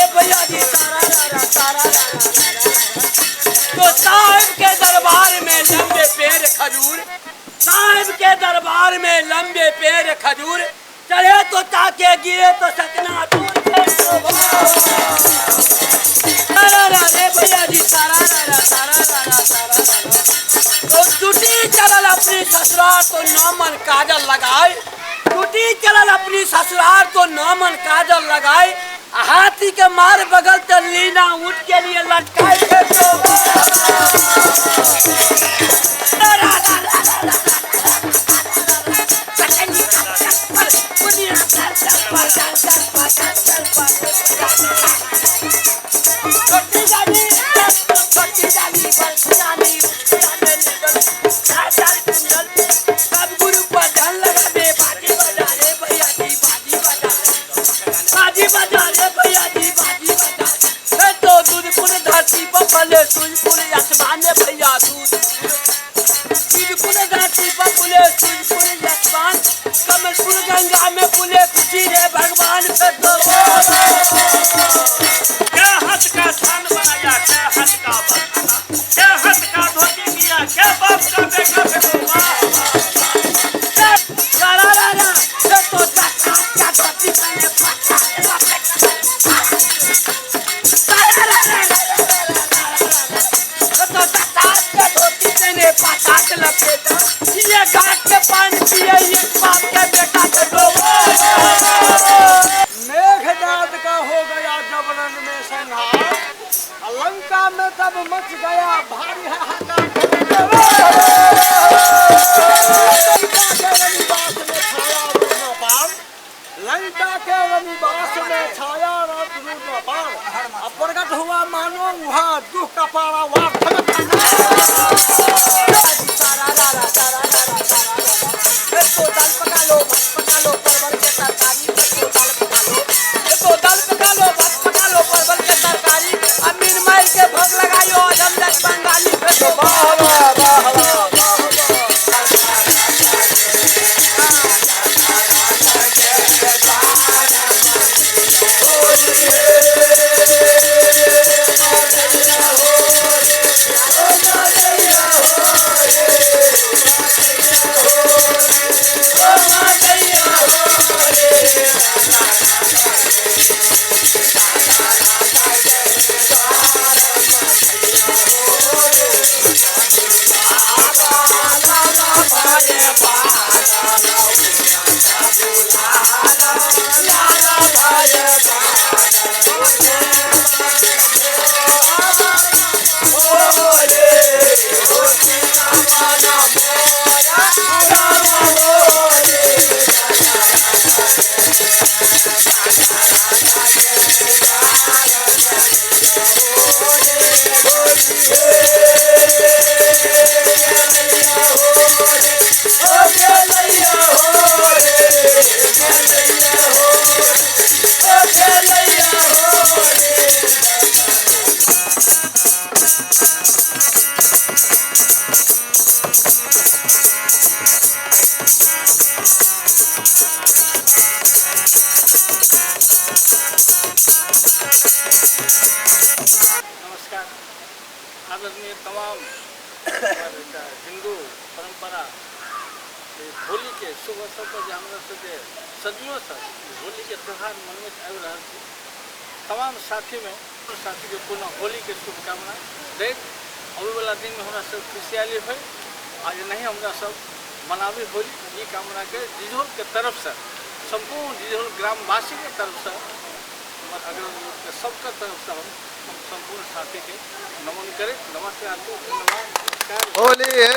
रे भैया जी तो साहिब के दरबार में लंबे पेड़ खजूर, साहिब के दरबार में लंबे पेड़ खजूर, चढ़े तो ताके गिरे तो सकना दूर रे भैया जी तो टूटी चलल अपनी ससुराल तो नौमन काजल लगाए, टूटी चलल अपनी ससुराल तो नौमन काजल लगाए, हाथी के मार बगल तो लीना उठ के लिए लटकाए गंगा में पुले खुशी रे भगवान क्या हद का स्थान बनाया, क्या हद का बनाना, क्या हद का धोती किया, क्या बाप का बेटा मेघनाद का हो गया जबरन में संहार, लंका में तब मच गया भारी हाहाकार। लंका के रनिवास में छाया रात रूप पार, अब प्रकट हुआ मानो वहाँ दुख का पारावार। आदरणीय तमाम हिंदू परंपरा होली के शुभ अवसर पर हमरा सबके सदियों से होली के त्यौहार मनबैत आबि रहल छी। तमाम साथी के पुनः होली के शुभकामना दैत अबै वाला दिन में हमरा सब खुशहाली होय आज नहीं हमरा सब मनाबी होली ई कामना के जिजोल के तरफ से संपूर्ण जिजोल ग्रामवासी के तरफ से अगर सबके तरफ से हम संपूर्ण साथी के नमन करें। नमस्कार, धन्यवाद, नमस्कार। होली है।